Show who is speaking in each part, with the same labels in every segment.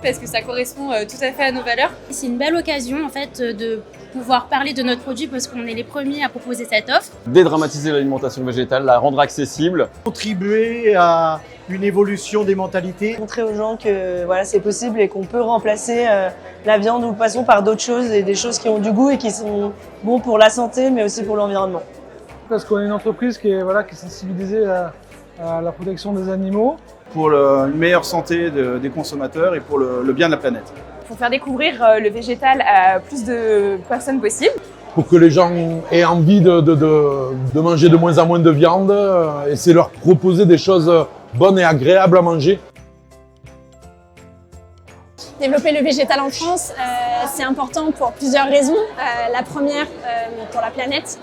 Speaker 1: parce que ça correspond tout à fait à nos valeurs.
Speaker 2: C'est une belle occasion en fait de pouvoir parler de notre produit parce qu'on est les premiers à proposer cette offre.
Speaker 3: Dédramatiser l'alimentation végétale, la rendre accessible.
Speaker 4: Contribuer à une évolution des mentalités.
Speaker 5: Montrer aux gens que voilà, c'est possible et qu'on peut remplacer la viande ou le poisson par d'autres choses et des choses qui ont du goût et qui sont bons pour la santé mais aussi pour l'environnement.
Speaker 6: Parce qu'on est une entreprise qui est sensibilisée à la protection des animaux.
Speaker 7: Pour une meilleure santé des consommateurs et pour le bien de la planète.
Speaker 1: Pour faire découvrir le végétal à plus de personnes possible.
Speaker 8: Pour que les gens aient envie de manger de moins en moins de viande et c'est leur proposer des choses bonnes et agréables à manger.
Speaker 9: Développer le végétal en France, c'est important pour plusieurs raisons. La première, pour la planète.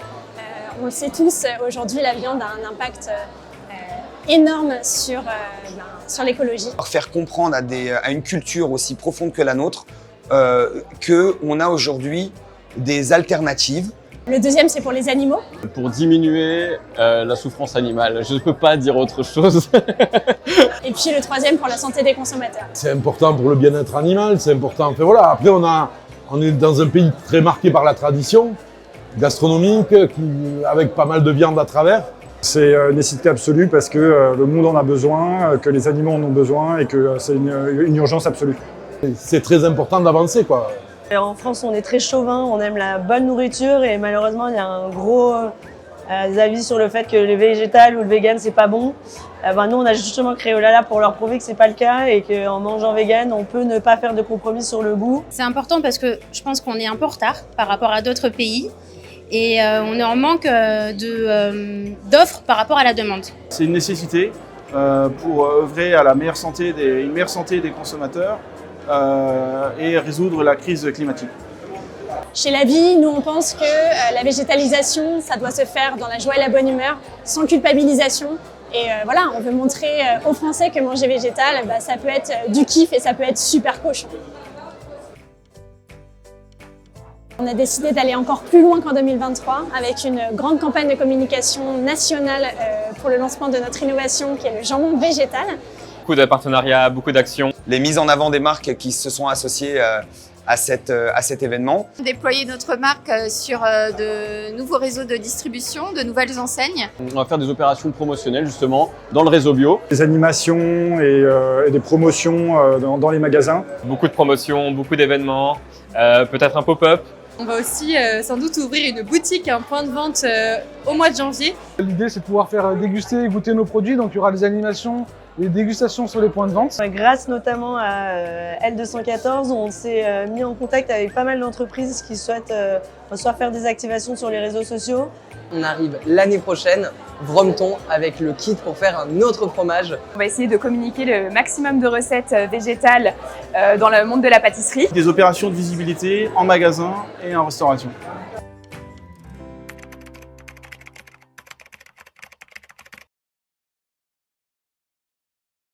Speaker 9: On le sait tous, aujourd'hui la viande a un impact énorme sur l'écologie.
Speaker 10: Faire comprendre à une culture aussi profonde que la nôtre qu'on a aujourd'hui des alternatives.
Speaker 9: Le deuxième, c'est pour les animaux.
Speaker 3: Pour diminuer la souffrance animale, je ne peux pas dire autre chose.
Speaker 9: Et puis le troisième, pour la santé des consommateurs.
Speaker 8: C'est important pour le bien-être animal, c'est important. Enfin, voilà. Après, on est dans un pays très marqué par la tradition gastronomique, avec pas mal de viande à travers.
Speaker 11: C'est une nécessité absolue parce que le monde en a besoin, que les animaux en ont besoin et que c'est une urgence absolue.
Speaker 8: C'est très important d'avancer, quoi.
Speaker 5: Et en France, on est très chauvin, on aime la bonne nourriture et malheureusement, il y a un gros avis sur le fait que le végétal ou le vegan, c'est pas bon. Nous, on a justement créé Olala pour leur prouver que c'est pas le cas et qu'en mangeant vegan, on peut ne pas faire de compromis sur le goût.
Speaker 2: C'est important parce que je pense qu'on est un peu en retard par rapport à d'autres pays. Et on est en manque d'offres par rapport à la demande.
Speaker 7: C'est une nécessité pour œuvrer à la meilleure santé des consommateurs et résoudre la crise climatique.
Speaker 9: Chez La Vie, nous on pense que la végétalisation, ça doit se faire dans la joie et la bonne humeur, sans culpabilisation. Et voilà, on veut montrer aux Français que manger végétal, ça peut être du kiff et ça peut être super cochon. On a décidé d'aller encore plus loin qu'en 2023 avec une grande campagne de communication nationale pour le lancement de notre innovation qui est le jambon végétal.
Speaker 12: Beaucoup de partenariats, beaucoup d'actions.
Speaker 10: Les mises en avant des marques qui se sont associées à cet événement.
Speaker 1: Déployer notre marque sur de nouveaux réseaux de distribution, de nouvelles enseignes.
Speaker 3: On va faire des opérations promotionnelles justement dans le réseau bio.
Speaker 11: Des animations et des promotions dans les magasins.
Speaker 12: Beaucoup de promotions, beaucoup d'événements, peut-être un pop-up.
Speaker 1: On va aussi sans doute ouvrir une boutique, un point de vente au mois de janvier.
Speaker 6: L'idée, c'est de pouvoir faire déguster et goûter nos produits. Donc, il y aura des animations, des dégustations sur les points de vente.
Speaker 5: Grâce notamment à L214, on s'est mis en contact avec pas mal d'entreprises qui souhaitent soit faire des activations sur les réseaux sociaux.
Speaker 13: On arrive l'année prochaine, Vrometon, avec le kit pour faire un autre fromage.
Speaker 1: On va essayer de communiquer le maximum de recettes végétales dans le monde de la pâtisserie.
Speaker 7: Des opérations de visibilité en magasin et en restauration.